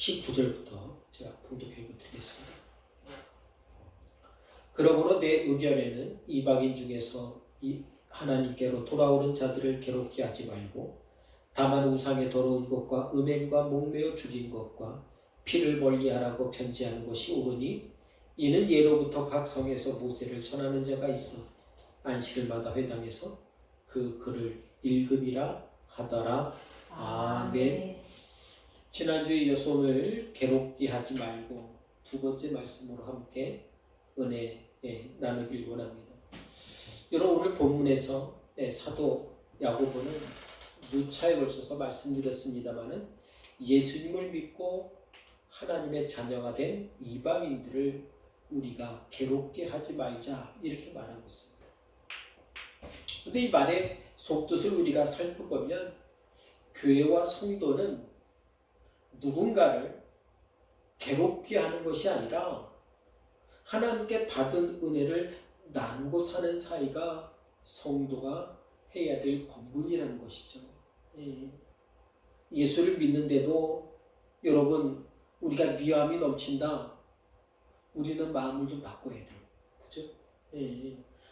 19절부터 제가 봉독해 드리겠습니다. 그러므로 내 의견에는 이방인 중에서 하나님께로 돌아오는 자들을 괴롭게 하지 말고 다만 우상의 더러운 것과 음행과 목매어 죽인 것과 피를 멀리하라고 편지하는 것이 옳으니 이는 예로부터 각 성에서 모세를 전하는 자가 있어 안식일마다 회당에서 그 글을 읽음이라 하더라. 아멘. 지난주에 이어서 오늘 괴롭게 하지 말고 두 번째 말씀으로 함께 은혜 나누길 원합니다. 여러분 오늘 본문에서 사도 야고보는 누차에 걸쳐서 말씀드렸습니다마는 예수님을 믿고 하나님의 자녀가 된 이방인들을 우리가 괴롭게 하지 말자 이렇게 말하고 있습니다. 그런데 이 말의 속뜻을 우리가 살펴보면 교회와 성도는 누군가를 괴롭게 하는 것이 아니라 하나님께 받은 은혜를 나누고 사는 사이가 성도가 해야 될 본분이라는 것이죠. 예수를 믿는데도 여러분 우리가 미움이 넘친다. 우리는 마음을 좀 바꿔야 돼요. 그죠?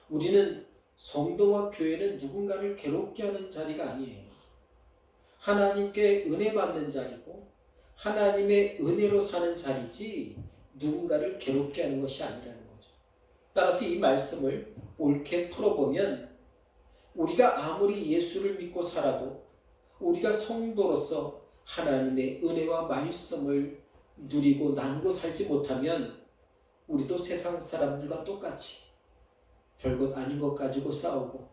우리는 성도와 교회는 누군가를 괴롭게 하는 자리가 아니에요. 하나님께 은혜 받는 자리고 하나님의 은혜로 사는 자리지 누군가를 괴롭게 하는 것이 아니라는 거죠. 따라서 이 말씀을 옳게 풀어보면 우리가 아무리 예수를 믿고 살아도 우리가 성도로서 하나님의 은혜와 말씀을 누리고 나누고 살지 못하면 우리도 세상 사람들과 똑같이 별것 아닌 것 가지고 싸우고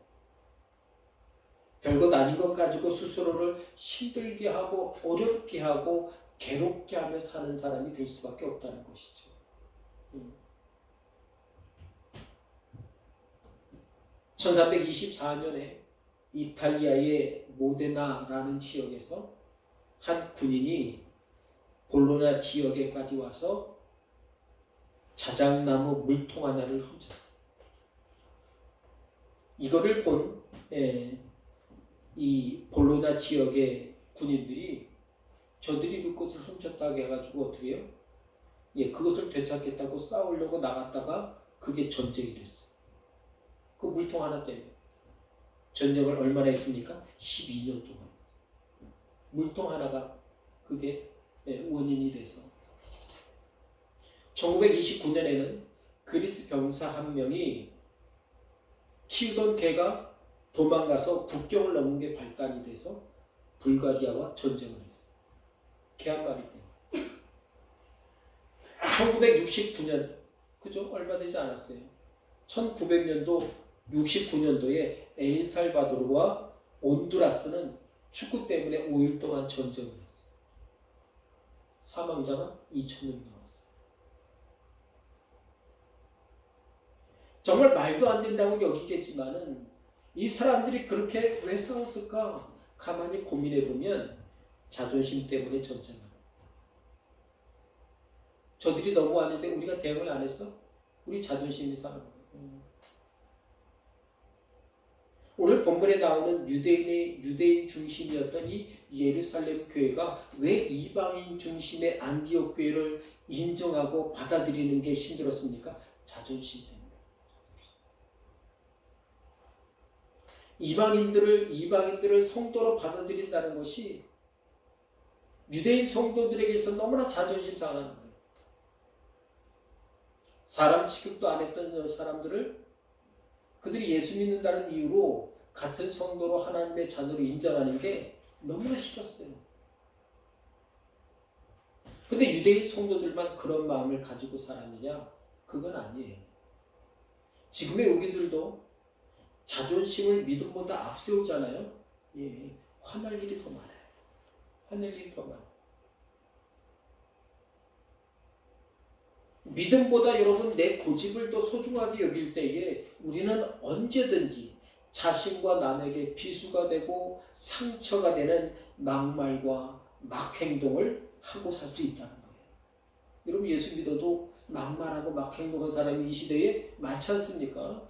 별것 아닌 것 가지고 스스로를 힘들게 하고 어렵게 하고 괴롭게 하며 사는 사람이 될 수밖에 없다는 것이죠. 1324년에 이탈리아의 모데나라는 지역에서 한 군인이 볼로냐 지역에까지 와서 자작나무 물통 하나를 훔쳤어요. 이거를 본 이 볼로냐 지역의 군인들이 저들이 그것을 훔쳤다고 해가지고 어떻게 해요? 그것을 되찾겠다고 싸우려고 나갔다가 그게 전쟁이 됐어요. 그 물통 하나 때문에. 전쟁을 얼마나 했습니까? 12년 동안 했어요. 물통 하나가 그게 원인이 돼서 1929년에는 그리스 병사 한 명이 키우던 개가 도망가서 국경을 넘은 게 발단이 돼서 불가리아와 전쟁을 했어요. 개 한 마리 때문에. 1969년, 그죠? 얼마 되지 않았어요. 1900년도, 69년도에 엘살바도르와 온두라스는 축구 때문에 5일 동안 전쟁을 했어요. 사망자가 2,000명 나왔어요. 정말 말도 안 된다고 여기겠지만은 이 사람들이 그렇게 왜 싸웠을까? 가만히 고민해보면 자존심 때문에 전쟁을. 저들이 넘어왔는데 우리가 대응을 안 했어? 우리 자존심이 상한 거예요. 오늘 본문에 나오는 유대인 중심이었던 이 예루살렘 교회가 왜 이방인 중심의 안디옥 교회를 인정하고 받아들이는 게 힘들었습니까? 자존심 때문에. 이방인들을 성도로 받아들인다는 것이 유대인 성도들에게서 너무나 자존심 상한 거예요. 사람 취급도 안 했던 사람들을 그들이 예수 믿는다는 이유로 같은 성도로 하나님의 자녀로 인정하는 게 너무나 싫었어요. 근데 유대인 성도들만 그런 마음을 가지고 살았느냐? 그건 아니에요. 지금의 우리들도 자존심을 믿음보다 앞세우잖아요. 화날 일이 더 많아요. 화낼 일이 더 많아요. 믿음보다 여러분 내 고집을 더 소중하게 여길 때에 우리는 언제든지 자신과 남에게 비수가 되고 상처가 되는 막말과 막행동을 하고 살 수 있다는 거예요. 여러분 예수 믿어도 막말하고 막행동한 사람이 이 시대에 많지 않습니까?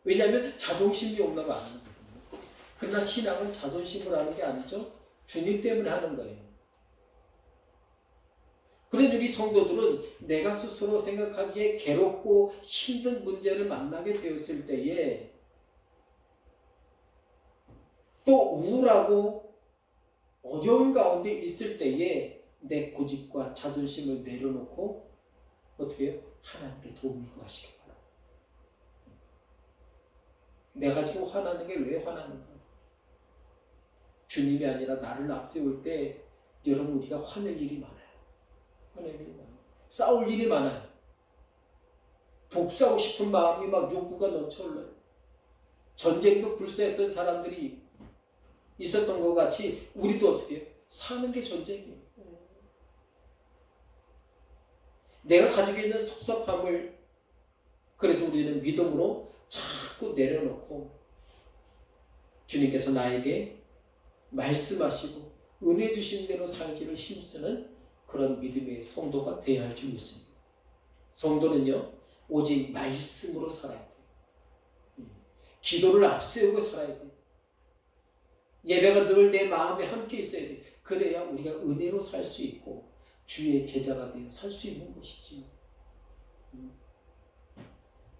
왜냐하면 자존심이 없나 봐. 그러나 신앙은 자존심을 하는 게 아니죠. 주님 때문에 하는 거예요. 그런 우리 성도들은 내가 스스로 생각하기에 괴롭고 힘든 문제를 만나게 되었을 때에 또 우울하고 어려운 가운데 있을 때에 내 고집과 자존심을 내려놓고 어떻게 해요? 하나님께 도움을 구하시기 바랍니다. 내가 지금 화나는 게 왜 화나는가? 주님이 아니라 나를 앞세울 때 여러분 우리가 화낼 일이 많아요. 화낼 일이 많아요. 싸울 일이 많아요. 복수하고 싶은 마음이 막 욕구가 넘쳐올라요. 전쟁도 불사했던 사람들이 있었던 것 같이 우리도 어떻게 해요? 사는 게 전쟁이에요. 내가 가지고 있는 섭섭함을 그래서 우리는 믿음으로 자꾸 내려놓고 주님께서 나에게 말씀하시고 은혜 주신 대로 살기를 힘쓰는 그런 믿음의 성도가 되어야 할 줄 믿습니다. 성도는요 오직 말씀으로 살아야 돼요. 기도를 앞세우고 살아야 돼요. 예배가 늘 내 마음에 함께 있어야 돼요. 그래야 우리가 은혜로 살 수 있고 주의 제자가 되어 살 수 있는 것이지.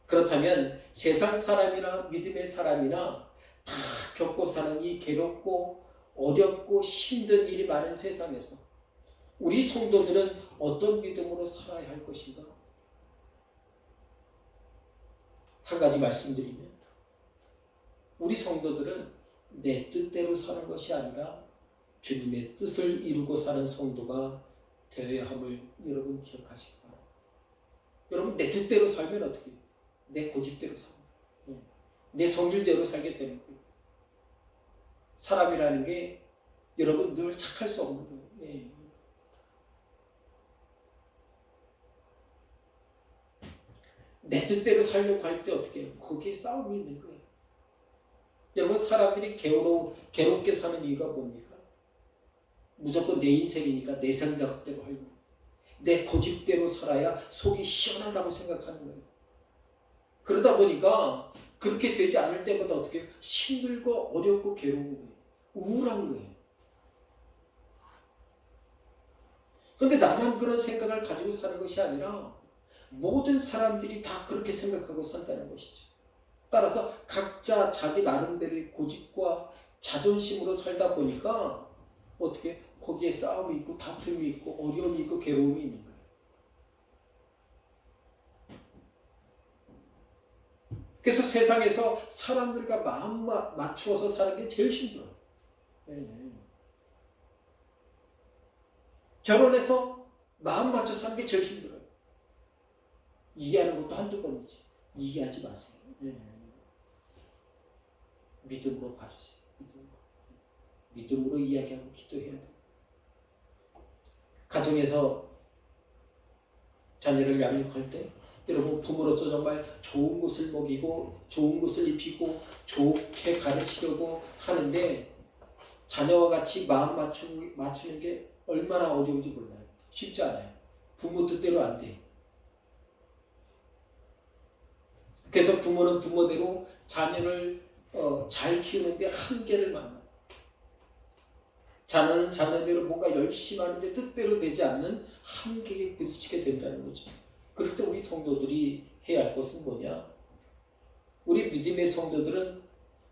그렇다면 세상 사람이나 믿음의 사람이나 다 겪고 사는 이 괴롭고 어렵고 힘든 일이 많은 세상에서 우리 성도들은 어떤 믿음으로 살아야 할 것인가? 한 가지 말씀드리면 우리 성도들은 내 뜻대로 사는 것이 아니라 주님의 뜻을 이루고 사는 성도가 되어야 함을 여러분 기억하시기 바랍니다. 여러분 내 뜻대로 살면 어떻게 해요? 내 고집대로 살아요. 내 성질대로 살게 되는 거예요. 사람이라는 게 여러분 늘 착할 수 없는 거예요. 내 뜻대로 살려고 할 때 어떻게 해요? 거기에 싸움이 있는 거예요. 여러분 사람들이 괴롭게 사는 이유가 뭡니까? 무조건 내 인생이니까 내 생각대로 하려고 내 고집대로 살아야 속이 시원하다고 생각하는 거예요. 그러다 보니까 그렇게 되지 않을 때마다 어떻게 해요? 힘들고 어렵고 괴로운 거예요. 우울한 거예요. 그런데 나만 그런 생각을 가지고 사는 것이 아니라 모든 사람들이 다 그렇게 생각하고 산다는 것이죠. 따라서 각자 자기 나름대로의 고집과 자존심으로 살다 보니까 어떻게 거기에 싸움이 있고 다툼이 있고 어려움이 있고 괴로움이 있는 거예요. 그래서 세상에서 사람들과 마음 맞추어서 사는 게 제일 힘들어요. 결혼해서 마음 맞춰 사는 게 제일 힘들어요. 이해하는 것도 한두 번이지. 이해하지 마세요. 믿음으로 봐주세요. 믿음으로 이야기하고 기도해야 돼요. 가정에서 자녀를 양육할 때 여러분 부모로서 정말 좋은 것을 먹이고 좋은 것을 입히고 좋게 가르치려고 하는데 자녀와 같이 마음 맞추는 게 얼마나 어려운지 몰라요. 쉽지 않아요. 부모 뜻대로 안 돼요. 그래서 부모는 부모대로 자녀를 잘 키우는데 한계를 만나요. 자녀는 자녀대로 뭔가 열심히 하는데 뜻대로 되지 않는 한계에 부딪히게 된다는 거죠. 그럴 때 우리 성도들이 해야 할 것은 뭐냐? 우리 믿음의 성도들은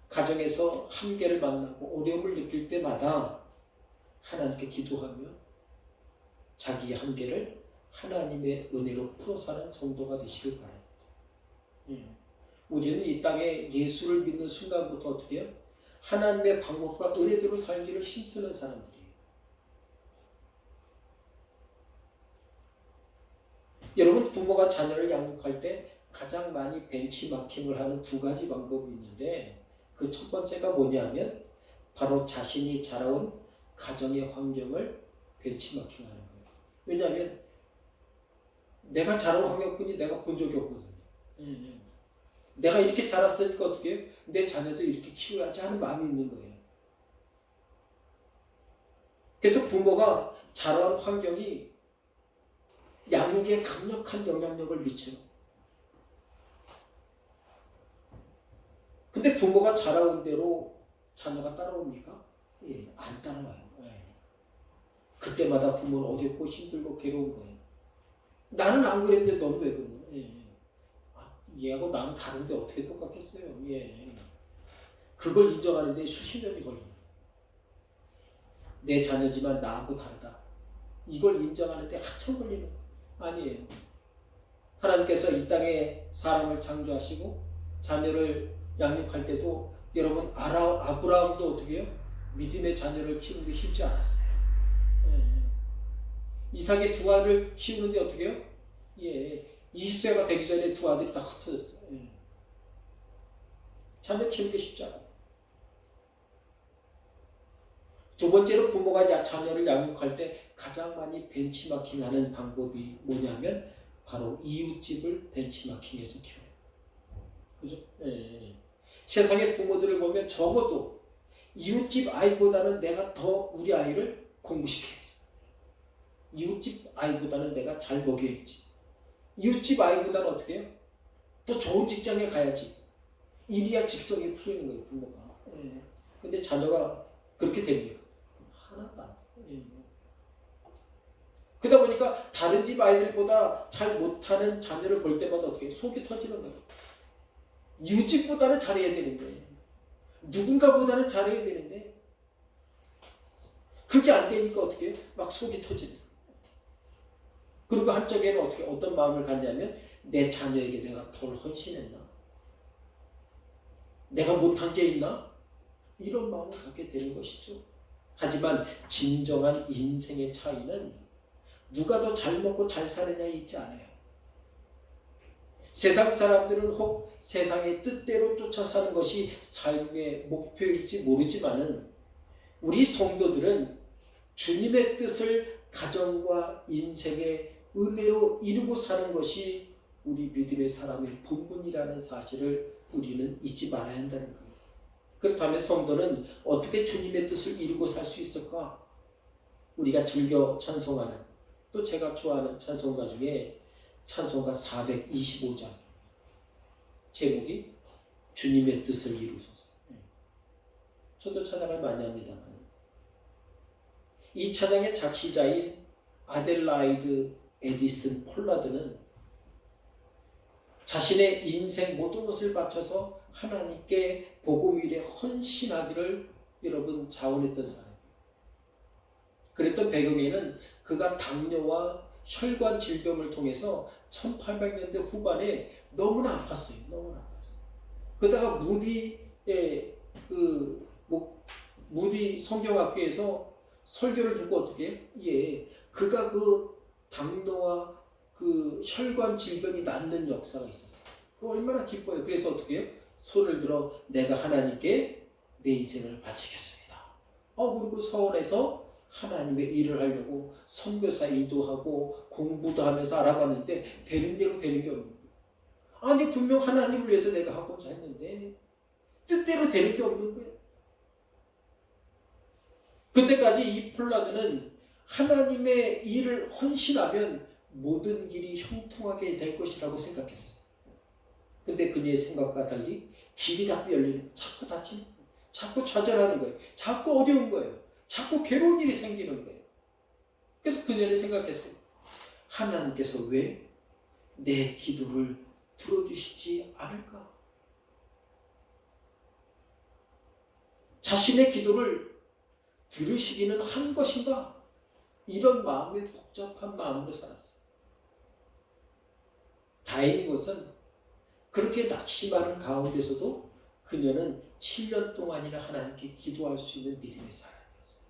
가정에서 한계를 만나고 어려움을 느낄 때마다 하나님께 기도하며 자기의 한계를 하나님의 은혜로 풀어 사는 성도가 되시길 바랍니다. 우리는 이 땅에 예수를 믿는 순간부터 어떻게 해요? 하나님의 방법과 은혜대로 살기를 힘쓰는 사람들이에요. 여러분 부모가 자녀를 양육할 때 가장 많이 벤치마킹을 하는 두 가지 방법이 있는데 그 첫 번째가 뭐냐면 바로 자신이 자라온 가정의 환경을 벤치마킹하는 거예요. 왜냐하면 내가 자라온 환경뿐이 내가 본 적이 없거든요. 내가 이렇게 자랐으니까 어떻게 해요? 내 자녀도 이렇게 키워야지 하는 마음이 있는 거예요. 그래서 부모가 자라온 환경이 양육에 강력한 영향력을 미쳐요. 근데 부모가 자라온 대로 자녀가 따라옵니까? 예, 안 따라와요. 예. 그때마다 부모는 어렵고 힘들고 괴로운 거예요. 나는 안 그랬는데 너는 왜 그러냐. 예. 아, 얘하고 나는 다른데 어떻게 똑같겠어요. 예. 그걸 인정하는데 수십 년이 걸려요. 내 자녀지만 나하고 다르다. 이걸 인정하는데 한참 걸리는 거예요. 아니에요. 하나님께서 이 땅에 사람을 창조하시고 자녀를 양육할 때도 여러분 아브라함도 어떻게 해요? 믿음의 자녀를 키우는 게 쉽지 않았어요. 예. 이삭의 두 아들을 키우는데 어떻게 해요? 예. 20세가 되기 전에 두 아들이 다 흩어졌어요. 예. 자녀 키우는 게 쉽지 않아요. 두 번째로 부모가 자녀를 양육할 때 가장 많이 벤치마킹하는 방법이 뭐냐면 바로 이웃집을 벤치마킹해서 키워요. 그죠? 예. 세상의 부모들을 보면 적어도 이웃집 아이보다는 내가 더 우리 아이를 공부시켜야지. 이웃집 아이보다는 내가 잘 먹여야지. 이웃집 아이보다는 어떻게 해요? 더 좋은 직장에 가야지. 이리야 직성이 풀리는 거예요, 부모가. 예. 근데 자녀가 그렇게 됩니까? 하나도 안 돼요. 예. 그러다 보니까 다른 집 아이들보다 잘 못하는 자녀를 볼 때마다 어떻게 속이 터지는 거예요. 이웃집보다는 잘해야 되는데 누군가보다는 잘해야 되는데 그게 안 되니까 어떻게 막 속이 터지는 거예요. 그리고 한쪽에는 어떻게 어떤 마음을 갖냐면 내 자녀에게 내가 덜 헌신했나? 내가 못한 게 있나? 이런 마음을 갖게 되는 것이죠. 하지만 진정한 인생의 차이는 누가 더 잘 먹고 잘 사느냐에 있지 않아요. 세상 사람들은 혹 세상의 뜻대로 쫓아 사는 것이 삶의 목표일지 모르지만은 우리 성도들은 주님의 뜻을 가정과 인생의 은혜로 이루고 사는 것이 우리 믿음의 사람의 본분이라는 사실을 우리는 잊지 말아야 한다는 거예요. 그렇다면 성도는 어떻게 주님의 뜻을 이루고 살 수 있을까? 우리가 즐겨 찬송하는 또 제가 좋아하는 찬송가 중에 찬송가 425장 제목이 주님의 뜻을 이루소서. 저도 찬양을 많이 합니다만 이 찬양의 작시자인 아델라이드 에디슨 폴라드는 자신의 인생 모든 것을 바쳐서 하나님께 복음 일에 헌신하기를 여러분 자원했던 사람이에요. 그랬던 배경에는 그가 당뇨와 혈관 질병을 통해서 1800년대 후반에 너무나 아팠어요. 너무나 아팠어요. 그러다가 무디 성경학교에서 설교를 듣고 어떻게 해요? 예, 그가 그 당뇨와 그 혈관 질병이 낫는 역사가 있었어요. 얼마나 기뻐요. 그래서 어떻게 해요? 손을 들어 내가 하나님께 내 인생을 바치겠습니다. 그리고 서울에서 하나님의 일을 하려고 선교사 일도 하고 공부도 하면서 알아봤는데 되는 대로 되는 게 없는 거예요. 아니 분명 하나님을 위해서 내가 하고자 했는데 뜻대로 되는 게 없는 거예요. 그때까지 이 폴라드는 하나님의 일을 헌신하면 모든 길이 형통하게 될 것이라고 생각했어요. 근데 그녀의 생각과 달리 길이 자꾸 열리는 거예요. 자꾸 닫히는 거예요. 자꾸 좌절하는 거예요. 자꾸 어려운 거예요. 자꾸 괴로운 일이 생기는 거예요. 그래서 그녀는 생각했어요. 하나님께서 왜 내 기도를 들어주시지 않을까? 자신의 기도를 들으시기는 한 것인가? 이런 마음의 복잡한 마음으로 살았어요. 다행인 것은 그렇게 낙심하는 가운데서도 그녀는 7년 동안이나 하나님께 기도할 수 있는 믿음의 사람이었어요.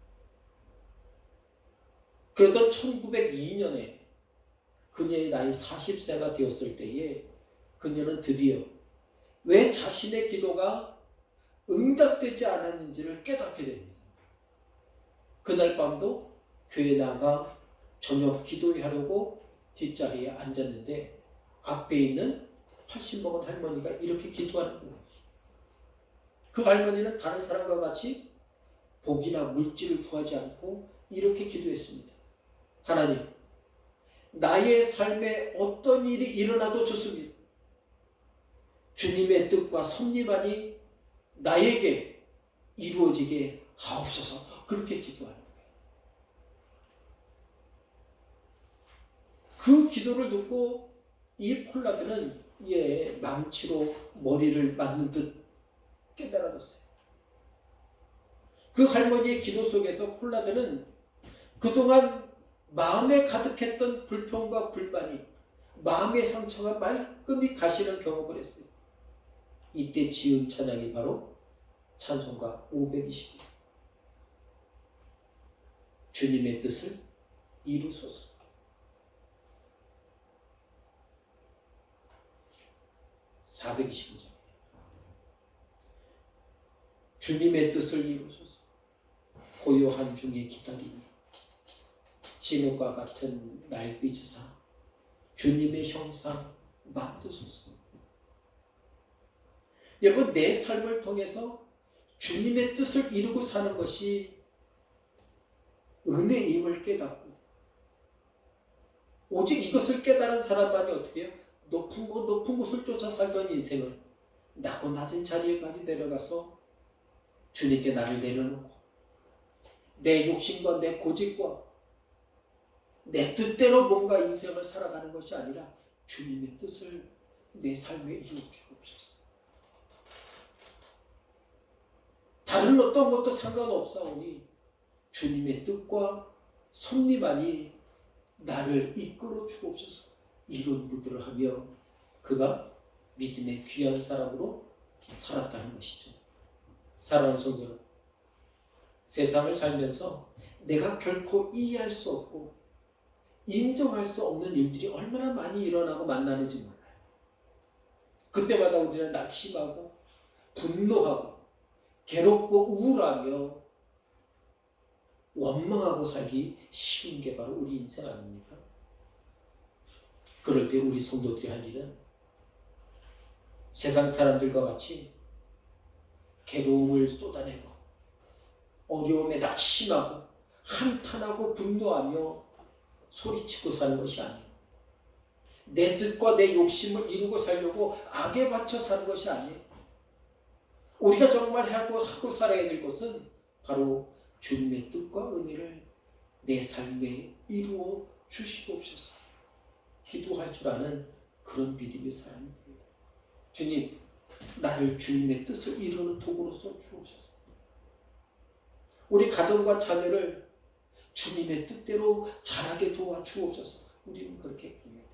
그러던 1902년에 그녀의 나이 40세가 되었을 때에 그녀는 드디어 왜 자신의 기도가 응답되지 않았는지를 깨닫게 됩니다. 그날 밤도 교회 나가 저녁 기도하려고 뒷자리에 앉았는데 앞에 있는 80 먹은 할머니가 이렇게 기도하는 거예요. 그 할머니는 다른 사람과 같이 복이나 물질을 구하지 않고 이렇게 기도했습니다. 하나님, 나의 삶에 어떤 일이 일어나도 좋습니다. 주님의 뜻과 섭리만이 나에게 이루어지게 하옵소서 그렇게 기도하는 거예요. 그 기도를 듣고 이 폴라드는 망치로 머리를 맞는 듯 깨달아졌어요. 그 할머니의 기도 속에서 폴라드는 그동안 마음에 가득했던 불평과 불만이, 마음의 상처가 말끔히 가시는 경험을 했어요. 이때 지은 찬양이 바로 찬송가 520일. 주님의 뜻을 이루소서. 420절. 주님의 뜻을 이루소서. 고요한 중에 기다리니 진흙과 같은 날 빚으사 주님의 형상 만드소서. 여러분, 내 삶을 통해서 주님의 뜻을 이루고 사는 것이 은혜임을 깨닫고, 오직 이것을 깨달은 사람만이 어떻게 해요? 높은 곳을 쫓아 살던 인생을 낮고 낮은 자리에까지 내려가서 주님께 나를 내려놓고 내 욕심과 내 고집과 내 뜻대로 뭔가 인생을 살아가는 것이 아니라 주님의 뜻을 내 삶에 이루옵소서. 다른 어떤 것도 상관없사오니 주님의 뜻과 섭리만이 나를 이끌어 주옵소서. 이런 기도를 하며 그가 믿음의 귀한 사람으로 살았다는 것이죠. 사랑하는 성도 여러분, 세상을 살면서 내가 결코 이해할 수 없고 인정할 수 없는 일들이 얼마나 많이 일어나고 만나는지 몰라요. 그때마다 우리는 낙심하고 분노하고 괴롭고 우울하며 원망하고 살기 쉬운 게 바로 우리 인생 아닙니까? 그럴 때 우리 성도들이 할 일은 세상 사람들과 같이 괴로움을 쏟아내고 어려움에 낙심하고 한탄하고 분노하며 소리치고 사는 것이 아니에요. 내 뜻과 내 욕심을 이루고 살려고 악에 받쳐 사는 것이 아니에요. 우리가 정말 하고 살아야 될 것은 바로 주님의 뜻과 은혜를 내 삶에 이루어 주시옵소서. 기도할 줄 아는 그런 믿음의 사람이 됩니다. 주님, 나를 주님의 뜻을 이루는 도구로서 주옵소서. 우리 가정과 자녀를 주님의 뜻대로 자라게 도와주옵소서. 우리는 그렇게 구해야 돼요.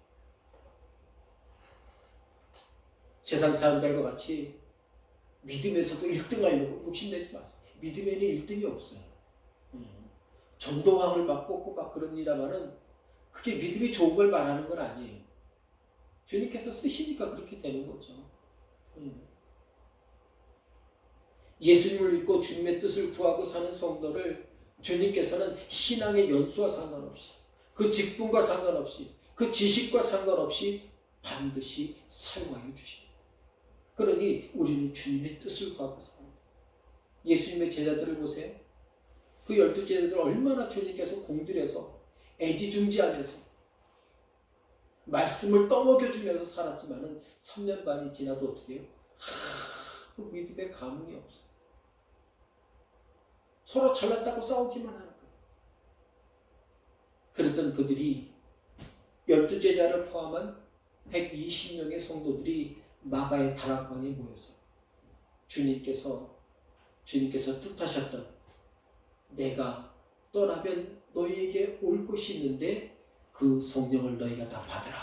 세상 사람들과 같이 믿음에서도 1등 하려고 욕심내지 마세요. 믿음에는 1등이 없어요. 전도왕을 막 뽑고 막 그럽니다만은 그게 믿음이 좋은 걸 말하는 건 아니에요. 주님께서 쓰시니까 그렇게 되는 거죠. 예수님을 믿고 주님의 뜻을 구하고 사는 성도를 주님께서는 신앙의 연수와 상관없이, 그 직분과 상관없이, 그 지식과 상관없이 반드시 사용하여 주십니다. 그러니 우리는 주님의 뜻을 구하고 살아야 돼요. 예수님의 제자들을 보세요. 그 12제자들 얼마나 주님께서 공들여서 애지중지하면서 말씀을 떠먹여주면서 살았지만은 3년 반이 지나도 어떻게 해요? 그 믿음의 감흥이 없어요. 서로 잘났다고 싸우기만 하는 거예요. 그랬던 그들이 12제자를 포함한 120명의 성도들이 마가의 다락방에 모여서 주님께서 뜻하셨던 내가 떠나면 너희에게 올 것이 있는데 그 성령을 너희가 다 받으라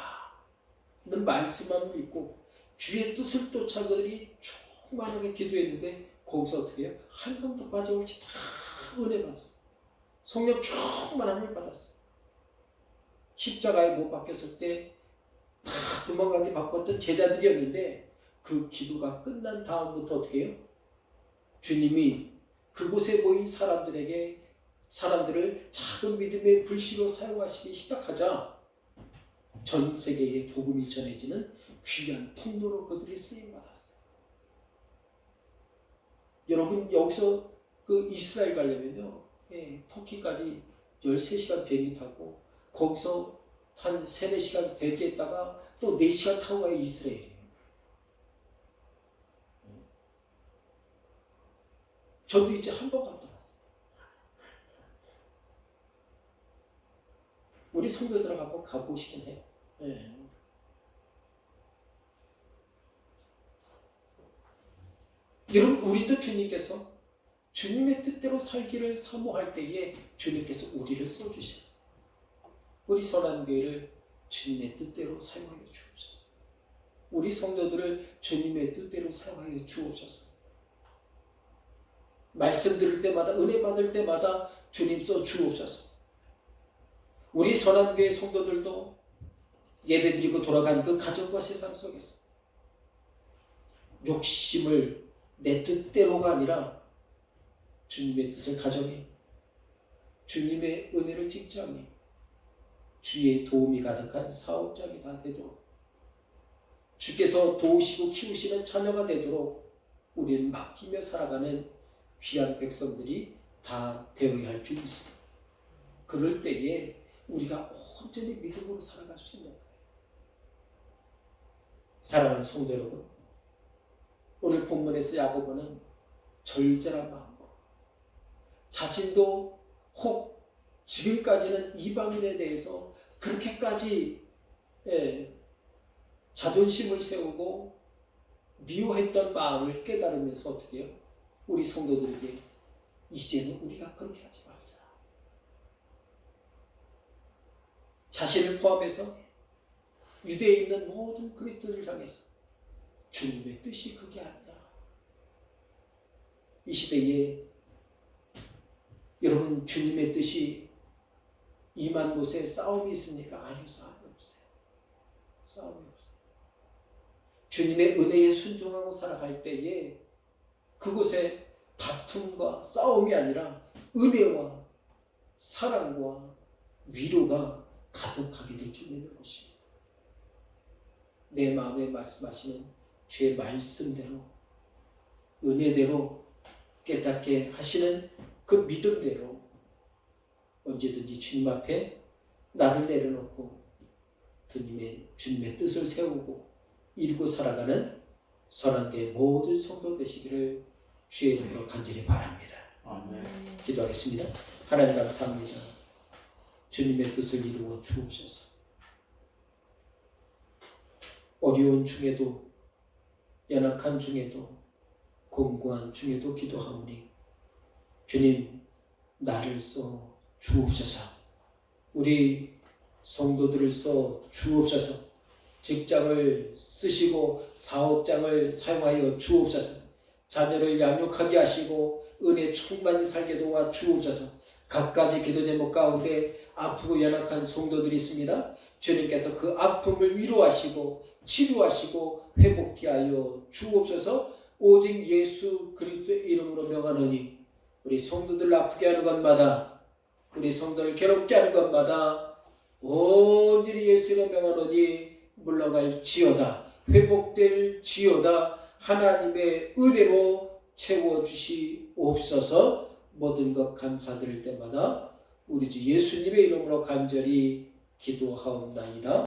는 말씀만을 믿고 주의 뜻을 쫓아 그들이 충만하게 기도했는데 거기서 어떻게 해요? 한 명도 빠짐없이 다 은혜 받았어요. 성령 충만함을 받았어요. 십자가에 못 박혔을 때 다 도망가기 바빴던 제자들이었는데 그 기도가 끝난 다음부터 어떻게 해요? 주님이 그곳에 모인 사람들을 작은 믿음의 불씨로 사용하시기 시작하자 전 세계에 복음이 전해지는 귀한 통로로 그들이 쓰임받았어요. 여러분, 여기서 그 이스라엘 가려면요, 터키까지 13시간 비행기 타고 거기서 한 3-4시간 대기했다가 또 4시간 타고 가야 이스라엘이에요. 저도 이제 한 번 갔다 왔어요. 우리 성도들 한번 가보시긴 해요. 예. 여러분, 우리도 주님께서 주님의 뜻대로 살기를 사모할 때에 주님께서 우리를 써주셔요. 우리 선한교회를 주님의 뜻대로 사용하여 주옵소서. 우리 성도들을 주님의 뜻대로 사용하여 주옵소서. 말씀 들을 때마다, 은혜 받을 때마다 주님 써 주옵소서. 우리 선한교회 성도들도 예배드리고 돌아간 그 가정과 세상 속에서 욕심을 내 뜻대로가 아니라 주님의 뜻을 가정해 주님의 은혜를 직장해 주의 도움이 가득한 사업장이 다 되도록, 주께서 도우시고 키우시는 자녀가 되도록 우리는 맡기며 살아가는 귀한 백성들이 다 되어야 할 줄 믿습니다. 그럴 때에 우리가 온전히 믿음으로 살아갈 수 있는 거예요. 사랑하는 성도 여러분, 오늘 본문에서 야고보는 절절한 마음으로 자신도 혹 지금까지는 이방인에 대해서 그렇게까지 자존심을 세우고 미워했던 마음을 깨달으면서 어떻게 해요? 우리 성도들에게 이제는 우리가 그렇게 하지 말자. 자신을 포함해서 유대에 있는 모든 그리스도를 향해서 주님의 뜻이 그게 아니야. 이 시대에 여러분, 주님의 뜻이 임한 곳에 싸움이 있습니까? 아니요, 싸움이 없어요. 싸움이 없어요. 주님의 은혜에 순종하고 살아갈 때에 그곳에 다툼과 싸움이 아니라 은혜와 사랑과 위로가 가득하게 될 줄 믿는 것입니다. 내 마음에 말씀하시는 주의 말씀대로, 은혜대로 깨닫게 하시는 그 믿음대로 언제든지 주님 앞에 나를 내려놓고 주님의 뜻을 세우고 이루고 살아가는 선한교회 모든 성도 되시기를 주의 이름으로 간절히 바랍니다. 아멘. 기도하겠습니다. 하나님 감사합니다. 주님의 뜻을 이루어 주옵소서. 어려운 중에도, 연약한 중에도, 공고한 중에도 기도하오니 주님, 나를 써 주옵소서. 우리 성도들을 써 주옵소서. 직장을 쓰시고 사업장을 사용하여 주옵소서. 자녀를 양육하게 하시고 은혜 충만히 살게 도와 주옵소서. 각가지 기도 제목 가운데 아프고 연약한 성도들이 있습니다. 주님께서 그 아픔을 위로하시고 치료하시고 회복케 하여 주옵소서. 오직 예수 그리스도의 이름으로 명하노니 우리 성도들을 아프게 하는 것마다, 우리 성도를 괴롭게 하는 것마다 온전히 예수로 명하노니 물러갈지어다. 회복될지어다. 하나님의 은혜로 채워주시옵소서. 모든 것 감사드릴 때마다 우리 주 예수님의 이름으로 간절히 기도하옵나이다.